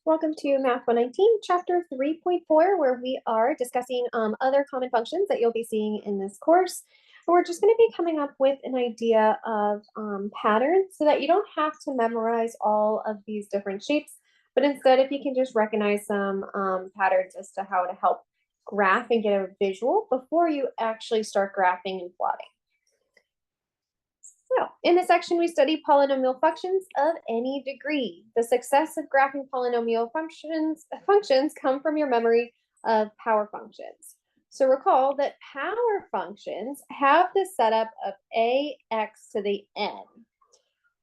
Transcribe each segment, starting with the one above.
Welcome to Math 119, Chapter 3.4, where we are discussing other common functions that you'll be seeing in this course. And we're just going to be coming up with an idea of patterns so that you don't have to memorize all of these different shapes, but instead if you can just recognize some patterns as to how to help graph and get a visual before you actually start graphing and plotting. So in this section, we study polynomial functions of any degree. The success of graphing polynomial functions come from your memory of power functions. So recall that power functions have the setup of ax to the n.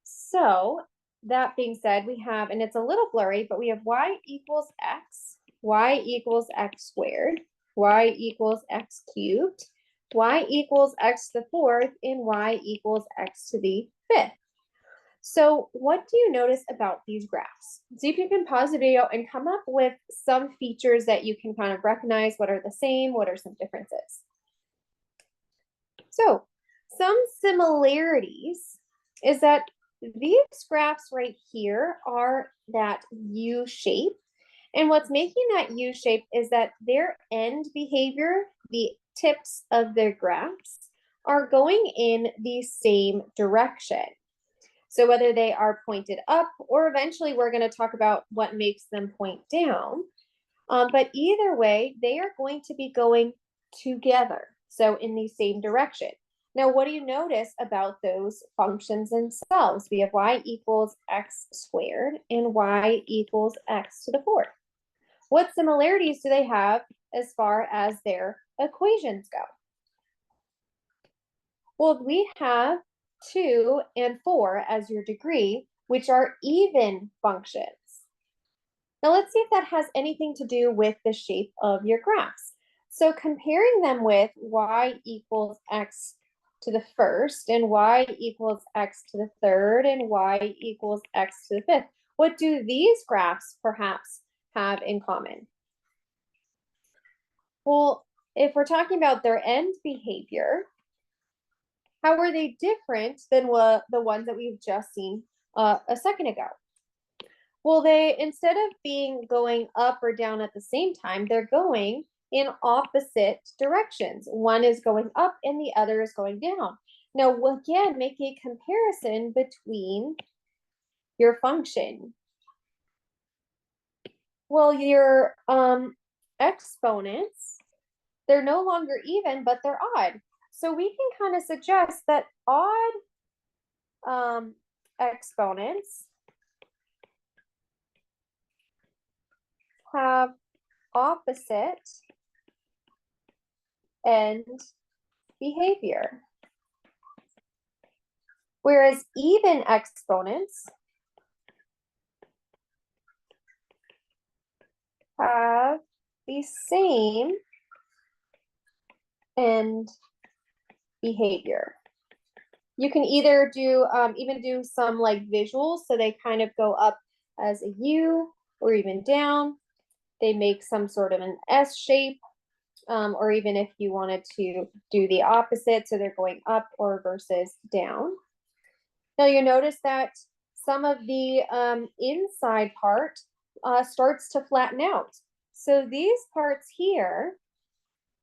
So that being said, we have, and it's a little blurry, but we have y equals x squared, y equals x cubed, y equals x to the fourth, and y equals x to the fifth. So what do you notice about these graphs? See if you can pause the video and come up with some features that you can kind of recognize. What are the same? What are some differences? So some similarities is that these graphs right here are that U shape. And what's making that U shape is that their end behavior, the tips of their graphs, are going in the same direction. So whether they are pointed up, or eventually we're going to talk about what makes them point down, but either way, they are going to be going together, so in the same direction. Now, what do you notice about those functions themselves? We have y equals x squared and y equals x to the fourth. What similarities do they have as far as their equations go? Well, we have 2 and 4 as your degree, which are even functions. Now let's see if that has anything to do with the shape of your graphs. So comparing them with y equals x to the first and y equals x to the third and y equals x to the fifth, what do these graphs perhaps have in common? Well, if we're talking about their end behavior, how are they different than the ones that we've just seen a second ago? Well, they, instead of going up or down at the same time, they're going in opposite directions. One is going up and the other is going down. Now, again, make a comparison between your function. Well, your exponents, they're no longer even, but they're odd. So we can kind of suggest that odd exponents have opposite end behavior, whereas even exponents have the same end behavior. You can either do even do some like visuals, so they kind of go up as a U or even down. They make some sort of an S shape, or even if you wanted to do the opposite, so they're going up or versus down. Now you notice that some of the inside part starts to flatten out. So these parts here,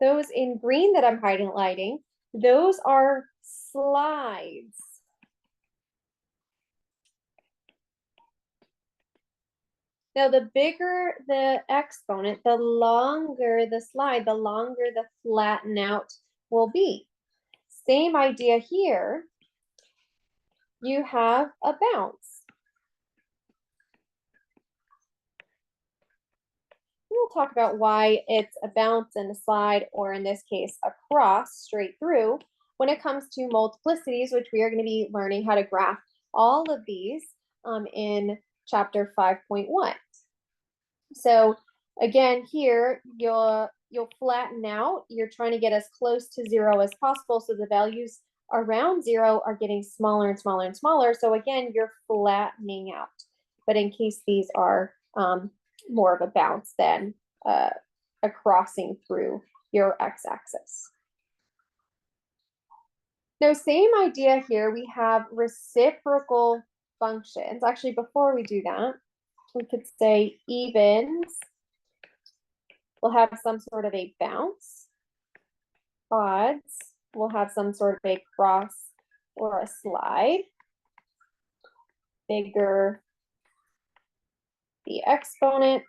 those in green that I'm highlighting, those are slides. Now, the bigger the exponent, the longer the slide, the longer the flatten out will be. Same idea here. You have a bounce. We'll talk about why it's a bounce and a slide, or in this case, a cross straight through, when it comes to multiplicities, which we are going to be learning how to graph all of these in chapter 5.1. So again, here you'll flatten out. You're trying to get as close to 0 as possible, so the values around 0 are getting smaller and smaller and smaller. So again, you're flattening out. But in case these are more of a bounce than a crossing through your x-axis. Now, same idea here. We have reciprocal functions. Actually, before we do that, we could say evens will have some sort of a bounce. Odds will have some sort of a cross or a slide. Bigger the exponent,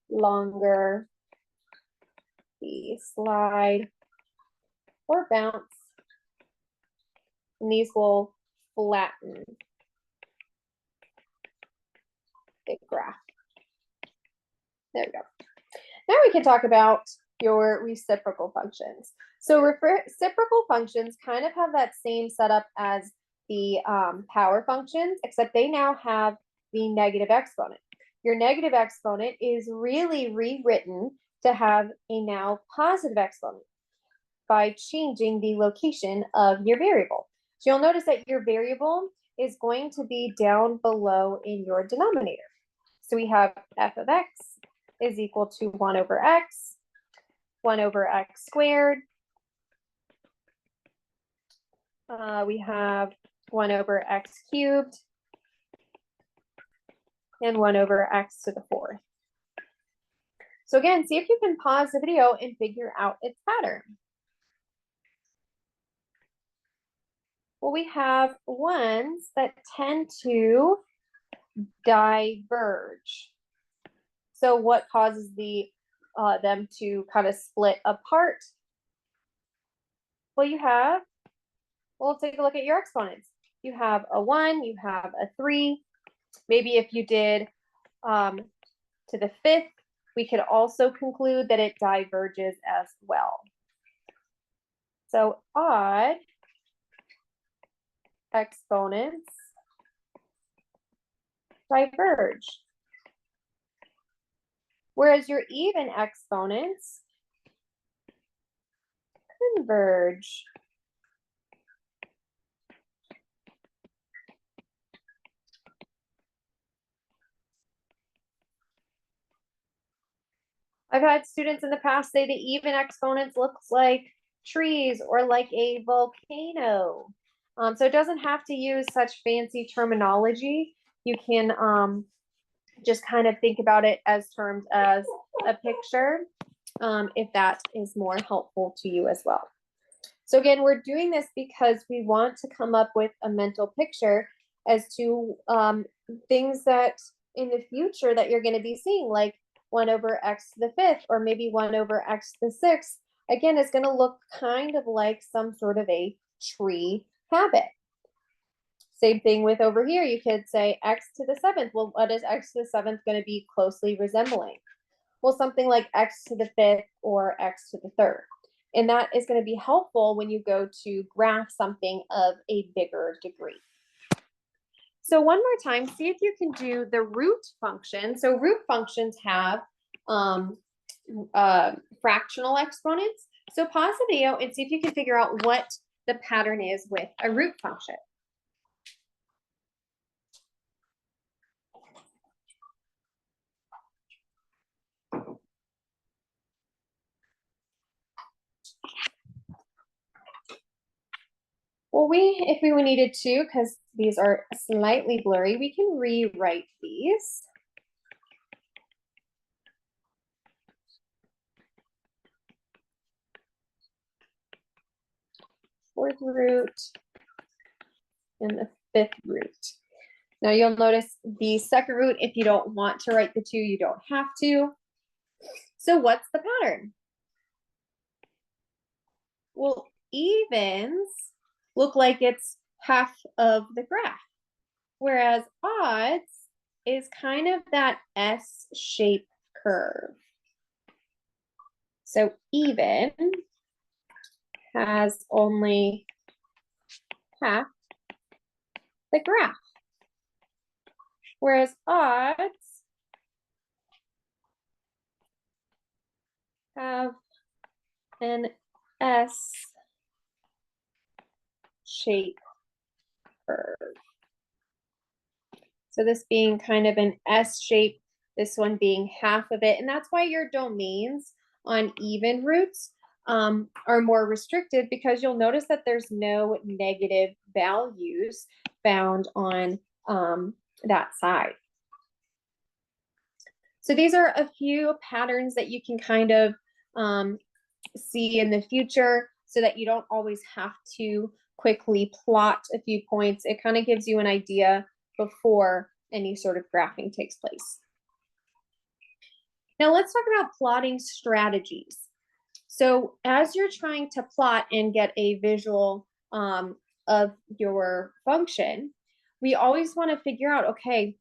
longer the slide or bounce. And these will flatten the graph. There we go. Now we can talk about your reciprocal functions. So reciprocal functions kind of have that same setup as the power functions, except they now have the negative exponent. Your negative exponent is really rewritten to have a now positive exponent by changing the location of your variable. So you'll notice that your variable is going to be down below in your denominator. So we have f of x is equal to 1 over x, 1 over x squared. We have 1 over x cubed and 1 over x to the 4th. So again, see if you can pause the video and figure out its pattern. Well, we have ones that tend to diverge. So what causes them to kind of split apart? Well, we'll take a look at your exponents. You have a 1, you have a 3. Maybe if you did to the 5th, we could also conclude that it diverges as well. So odd exponents diverge, whereas your even exponents converge. I've had students in the past say the even exponents looks like trees or like a volcano. So it doesn't have to use such fancy terminology. You can just kind of think about it as terms as a picture, if that is more helpful to you as well. So again, we're doing this because we want to come up with a mental picture as to things that in the future that you're going to be seeing, like 1 over x to the 5th, or maybe 1 over x to the 6th. Again, it's going to look kind of like some sort of a tree habit. Same thing with over here. You could say x to the 7th. Well, what is x to the 7th going to be closely resembling? Well, something like x to the 5th or x to the 3rd. And that is going to be helpful when you go to graph something of a bigger degree. So one more time, see if you can do the root function. So root functions have fractional exponents. So pause the video and see if you can figure out what the pattern is with a root function. Well, if we needed to, because these are slightly blurry, we can rewrite these. Fourth root and the 5th root. Now you'll notice the second root, if you don't want to write the 2, you don't have to. So what's the pattern? Well, evens look like it's half of the graph, whereas odds is kind of that S-shaped curve. So even has only half the graph, whereas odds have an S-shaped curve. So this being kind of an S shape, this one being half of it. And that's why your domains on even roots are more restricted, because you'll notice that there's no negative values found on that side. So these are a few patterns that you can kind of see in the future so that you don't always have to quickly plot a few points. It kind of gives you an idea before any sort of graphing takes place. Now let's talk about plotting strategies. So as you're trying to plot and get a visual of your function, we always want to figure out, okay,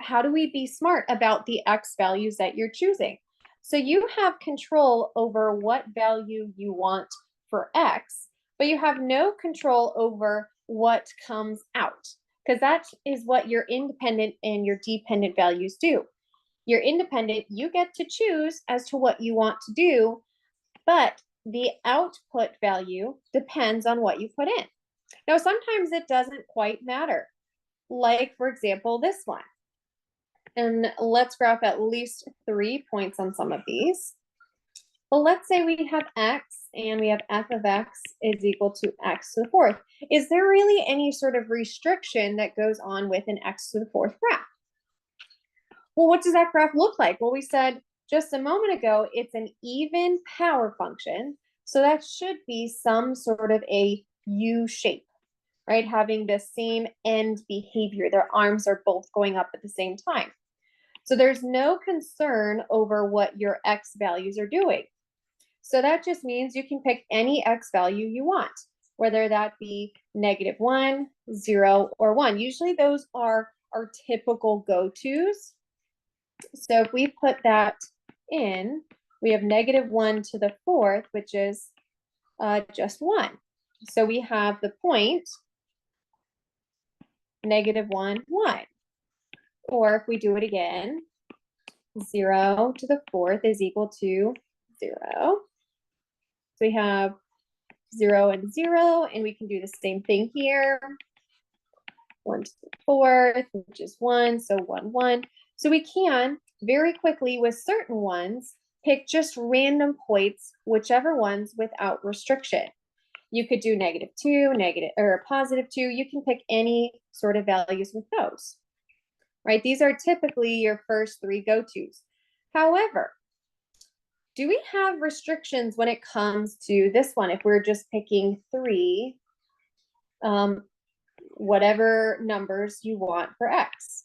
how do we be smart about the X values that you're choosing? So you have control over what value you want for X, but you have no control over what comes out, because that is what your independent and your dependent values do. Your independent, you get to choose as to what you want to do, but the output value depends on what you put in. Now, sometimes it doesn't quite matter. Like, for example, this one. And let's graph at least 3 points on some of these. Well, let's say we have X and we have f of X is equal to X to the fourth. Is there really any sort of restriction that goes on with an X to the fourth graph? Well, what does that graph look like? Well, we said just a moment ago, it's an even power function. So that should be some sort of a U shape, right? Having the same end behavior. Their arms are both going up at the same time. So there's no concern over what your X values are doing. So that just means you can pick any X value you want, whether that be -1, 0, or 1. Usually those are our typical go-tos. So if we put that in, we have -1 to the fourth, which is just 1. So we have the point -1, 1. Or if we do it again, 0 to the fourth is equal to 0. So we have 0 and 0, and we can do the same thing here. 1 to the fourth, which is 1, so 1, 1. So we can very quickly, with certain ones, pick just random points, whichever ones without restriction. You could do -2, negative or +2. You can pick any sort of values with those. Right? These are typically your first 3 go-tos. However, do we have restrictions when it comes to this one? If we're just picking 3, whatever numbers you want for X.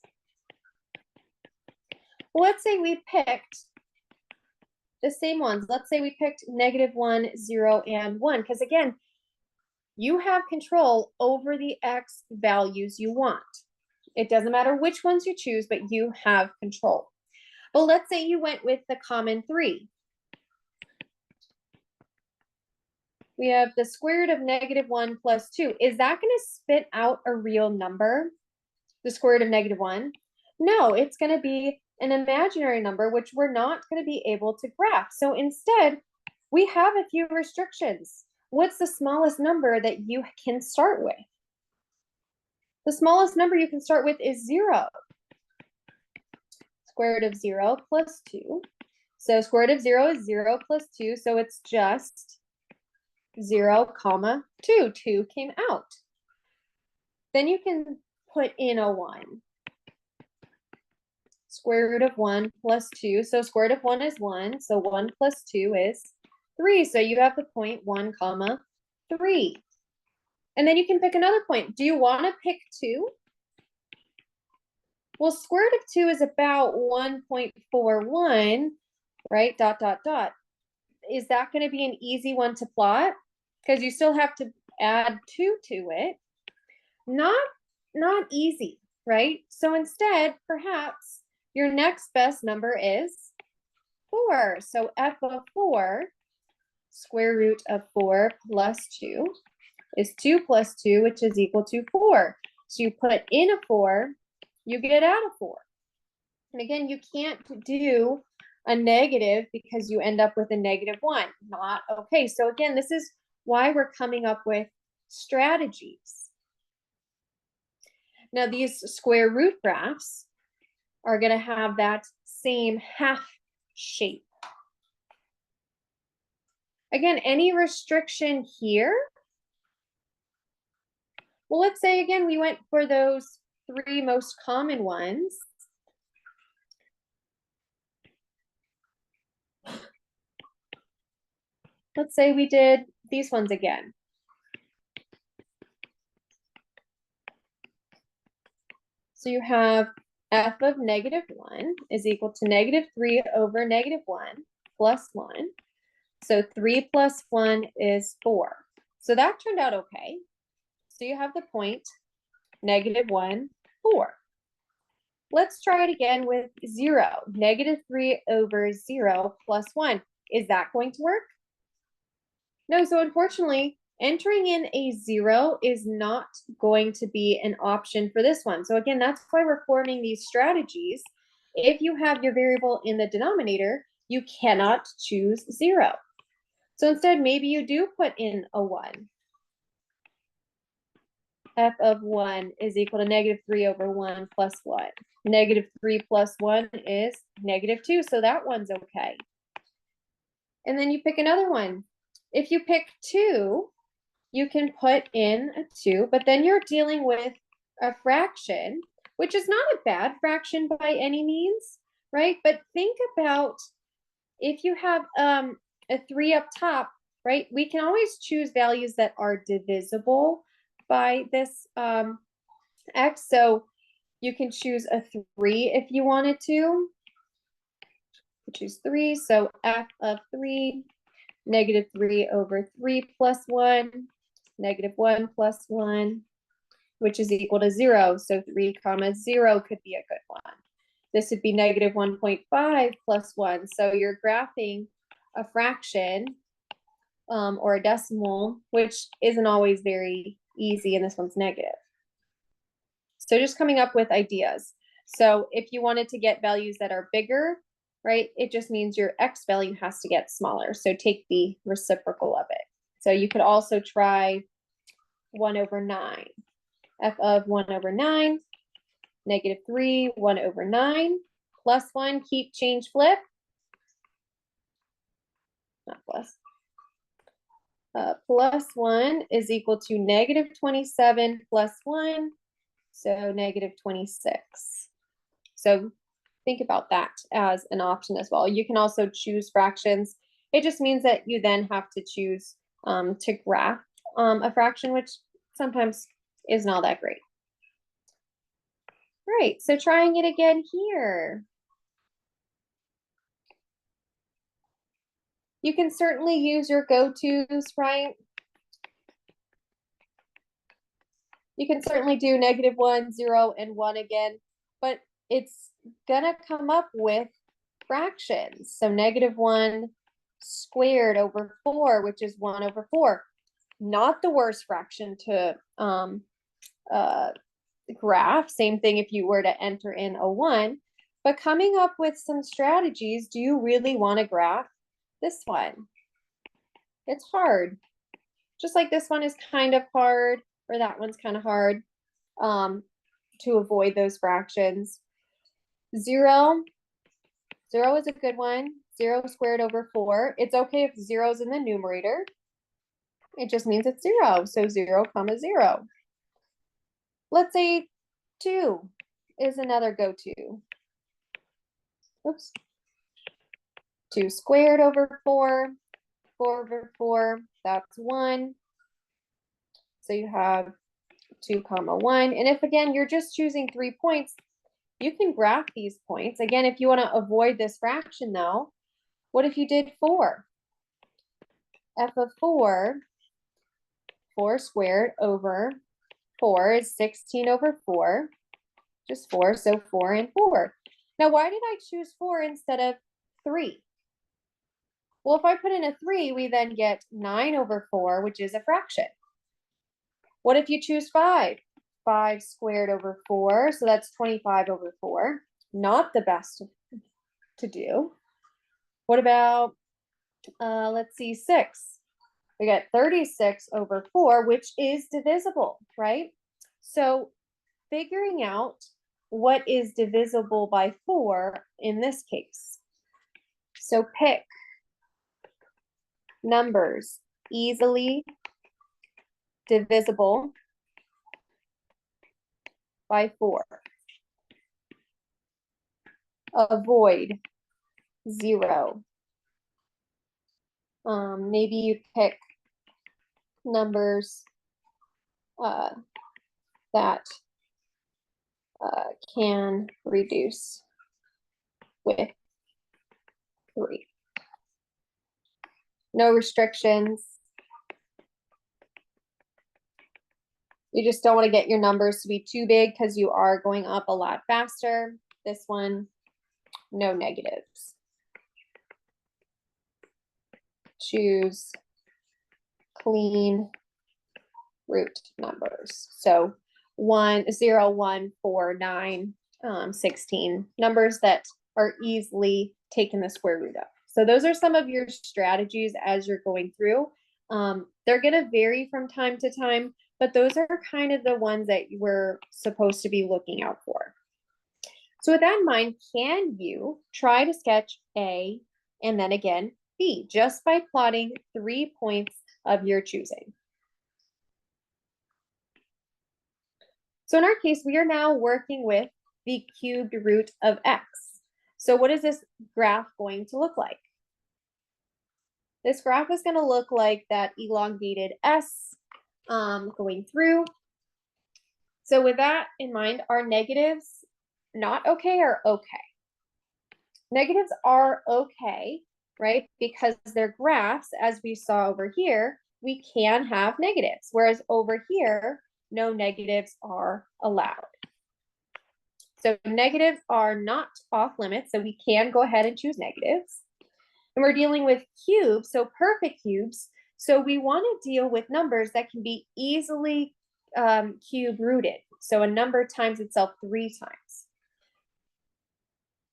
Well, let's say we picked the same ones. Let's say we picked -1, 0, and 1, because again, you have control over the X values you want. It doesn't matter which ones you choose, but you have control. Well, let's say you went with the common 3. We have the square root of -1 plus 2. Is that going to spit out a real number? The square root of -1? No, it's going to be an imaginary number, which we're not going to be able to graph. So instead, we have a few restrictions. What's the smallest number that you can start with? The smallest number you can start with is 0. Square root of 0 plus 2. So square root of 0 is 0 plus 2, so it's just 0, comma 2. 2 came out. Then you can put in a 1. Square root of 1 plus 2. So square root of 1 is 1. So 1 plus 2 is 3. So you have the point 1, comma 3. And then you can pick another point. Do you want to pick 2? Well, square root of 2 is about 1.41, right? Dot, dot, dot. Is that going to be an easy one to plot? Because you still have to add 2 to it. Not easy, right? So instead, perhaps your next best number is 4. So f of 4, square root of 4 plus 2 is 2 plus 2, which is equal to 4. So you put in a 4, you get out a 4. And again, you can't do a negative because you end up with a -1. Not okay. So again, this is why we're coming up with strategies. Now, these square root graphs are going to have that same half shape. Again, any restriction here? Well, let's say again, we went for those three most common ones. Let's say we did these ones again. So you have f of -1 is equal to -3 over -1 plus 1. So 3 plus 1 is 4. So that turned out okay. So you have the point -1, 4. Let's try it again with 0. -3 over 0 plus 1. Is that going to work? No, so unfortunately, entering in a 0 is not going to be an option for this one. So again, that's why we're forming these strategies. If you have your variable in the denominator, you cannot choose 0. So instead, maybe you do put in a 1. F of 1 is equal to -3 over 1 plus 1. -3 plus 1 is -2, so that one's okay. And then you pick another one. If you pick 2, you can put in a 2, but then you're dealing with a fraction, which is not a bad fraction by any means, right? But think about if you have a 3 up top, right? We can always choose values that are divisible by this x. So you can choose a 3 if you wanted to. Choose 3. So f of 3, -3 over 3 plus 1, -1 plus 1, which is equal to 0. So 3 comma 0 could be a good one. This would be -1.5 plus 1. So you're graphing a fraction or a decimal, which isn't always very easy, and this one's negative. So just coming up with ideas. So if you wanted to get values that are bigger, right, it just means your x value has to get smaller. So take the reciprocal of it. So you could also try 1 over 9. F of 1 over 9, -3, 1 over 9, plus 1, keep, change, flip. Not plus. Plus 1 is equal to -27 plus 1, so -26. So think about that as an option as well. You can also choose fractions. It just means that you then have to choose to graph a fraction, which sometimes is not that great. Right, so trying it again here. You can certainly use your go-tos, right? You can certainly do -1, 0, and 1 again, but it's gonna come up with fractions. So -1 squared over 4, which is 1 over 4. Not the worst fraction to graph. Same thing if you were to enter in a 1. But coming up with some strategies, do you really want to graph this one? It's hard. Just like this one is kind of hard, or that one's kind of hard to avoid those fractions. 0 is a good one. 0 squared over 4. It's okay if 0 is in the numerator. It just means it's 0. So 0 comma 0. Let's say 2 is another go-to. Oops. 2 squared over 4. 4 over 4, that's 1. So you have 2 comma 1. And if, again, you're just choosing 3 points, you can graph these points. Again, if you want to avoid this fraction, though, what if you did 4? F of 4, 4 squared over 4 is 16 over 4, just 4, so 4 and 4. Now, why did I choose 4 instead of 3? Well, if I put in a 3, we then get 9 over 4, which is a fraction. What if you choose 5? 5 squared over 4, so that's 25 over 4. Not the best to do. What about, let's see, 6? We get 36 over 4, which is divisible, right? So figuring out what is divisible by 4 in this case. So pick numbers easily divisible by 4. Avoid 0. Maybe you pick numbers that can reduce with 3. No restrictions. You just don't want to get your numbers to be too big because you are going up a lot faster. This one, no negatives. Choose clean root numbers. So 1, 0, 1, 4, 9, 16, numbers that are easily taken the square root of. So those are some of your strategies as you're going through. They're going to vary from time to time, but those are kind of the ones that we're supposed to be looking out for. So with that in mind, can you try to sketch A and then again B just by plotting 3 points of your choosing? So in our case, we are now working with the cubed root of x. So what is this graph going to look like? This graph is going to look like that elongated S going through. So with that in mind, are negatives not okay or okay? Negatives are okay, right? Because they're graphs, as we saw over here, we can have negatives, whereas over here, no negatives are allowed. So negatives are not off limits, so we can go ahead and choose negatives. And we're dealing with cubes, so perfect cubes. So we want to deal with numbers that can be easily cube rooted. So a number times itself 3 times.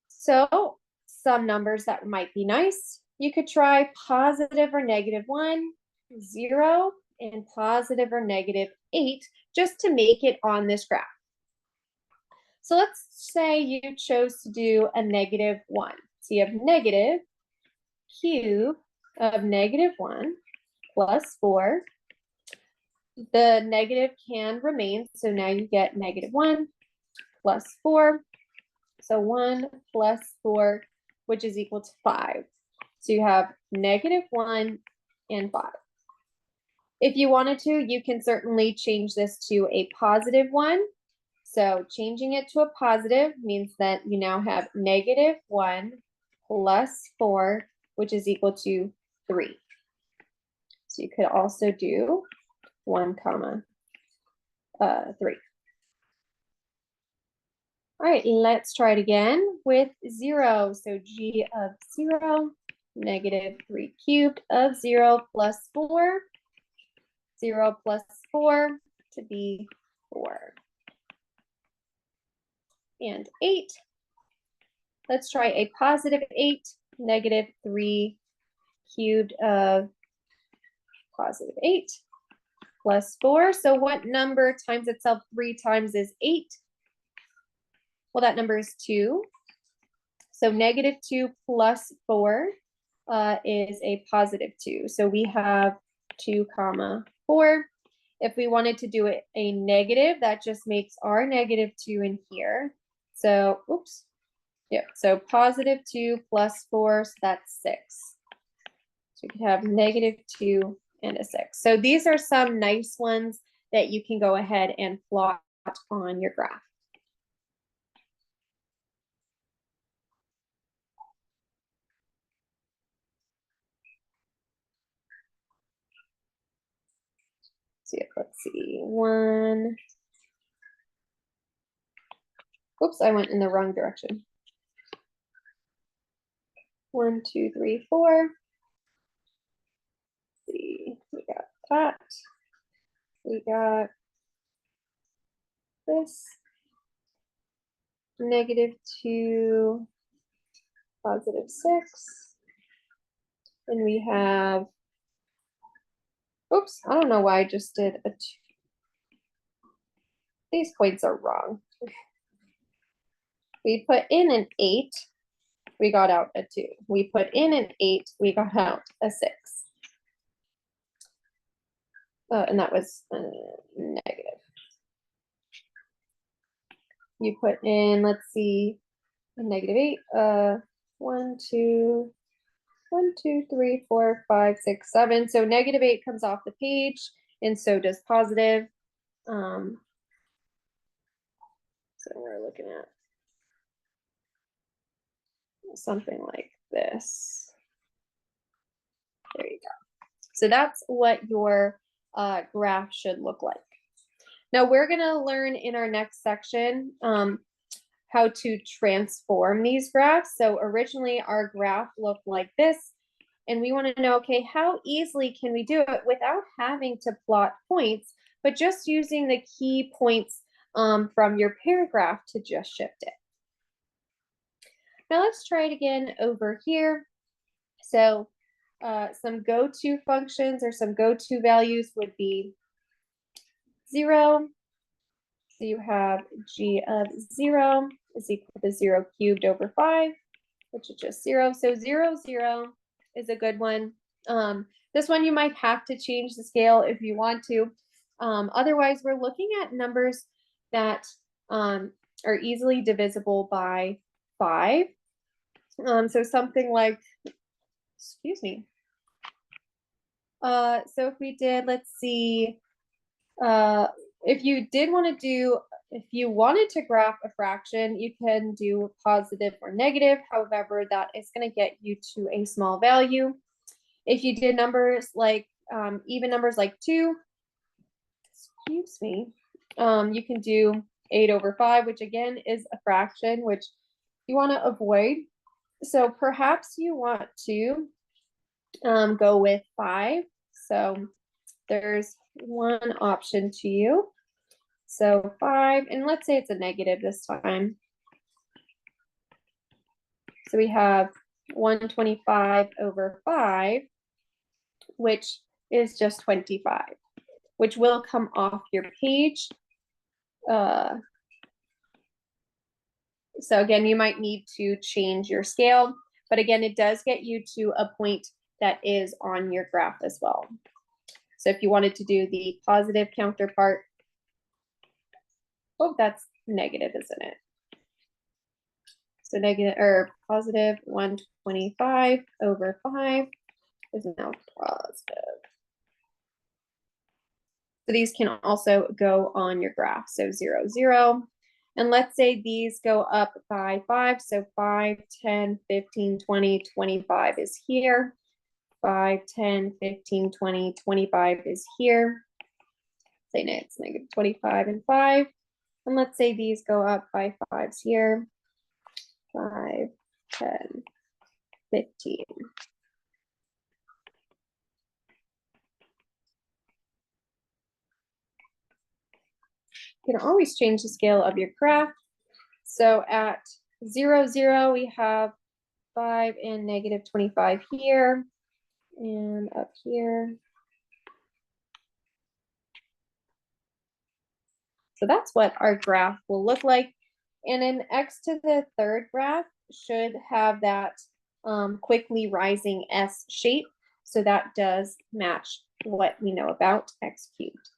So some numbers that might be nice, you could try positive or negative 1, 0, and positive or negative 8, just to make it on this graph. So let's say you chose to do a negative 1. So you have negative cube of negative 1 plus 4. The negative can remain, so now you get negative 1 plus 4. So 1 plus 4, which is equal to 5. So you have negative 1 and 5. If you wanted to, you can certainly change this to a positive 1. So changing it to a positive means that you now have negative 1 plus 4, which is equal to 3. So you could also do 1 comma 3. All right, let's try it again with 0. So g of 0, negative 3 cubed of 0 plus 4. 0 plus 4 to be 4. And 8. Let's try a positive 8, negative 3 cubed of positive 8 plus 4. So what number times itself 3 times is 8? Well, that number is 2. So negative 2 plus 4 is a positive 2. So we have 2 comma 4. If we wanted to do it a negative, that just makes our negative 2 in here. So, oops. Yeah, so positive 2 plus 4, so that's 6. So you could have negative 2 and a 6. So these are some nice ones that you can go ahead and plot on your graph. So let's see, 1. Oops, I went in the wrong direction. 1, 2, 3, 4. Let's see, we got that. We got this. Negative 2, positive 6. And we have, oops, I don't know why I just did a 2. These points are wrong. We put in an 8, we got out a 2. We put in an 8, we got out a 6. And that was negative. you put in, let's see, a -8, 1, 2, 1, 2, 3, 4, 5, 6, 7. So -8 comes off the page, and so does positive. So we're looking at something like this. There you go. So that's what your graph should look like. Now we're going to learn in our next section how to transform these graphs. So originally our graph looked like this, and we want to know, okay, how easily can we do it without having to plot points, but just using the key points from your paragraph to just shift it. Now let's try it again over here. So some go-to functions or some go-to values would be 0. So you have g of 0 is equal to 0 cubed over 5, which is just 0. So 0, 0 is a good one. This one you might have to change the scale if you want to. Otherwise, we're looking at numbers that are easily divisible by 5. So something like, excuse me. So if we did, let's see, if you wanted to graph a fraction, you can do positive or negative. However, that is going to get you to a small value. If you did numbers like even numbers like 2, excuse me, you can do 8 over 5, which again is a fraction, which you want to avoid. So perhaps you want to go with 5. So there's one option to you. So 5, and let's say it's a negative this time. So we have 125 over 5, which is just 25, which will come off your page. So again, you might need to change your scale, but again, it does get you to a point that is on your graph as well. So if you wanted to do the positive counterpart, oh, that's negative, isn't it? So negative or positive 125 over 5 is now positive. So these can also go on your graph. So 0, 0. And let's say these go up by 5. So 5, 10, 15, 20, 25 is here. 5, 10, 15, 20, 25 is here. Say it's negative 25 and 5. And let's say these go up by 5s here. 5, 10, 15. You can always change the scale of your graph. So at 0, 0, we have 5 and negative 25 here, and up here. So that's what our graph will look like. And an x to the third graph should have that quickly rising S shape. So that does match what we know about x cubed.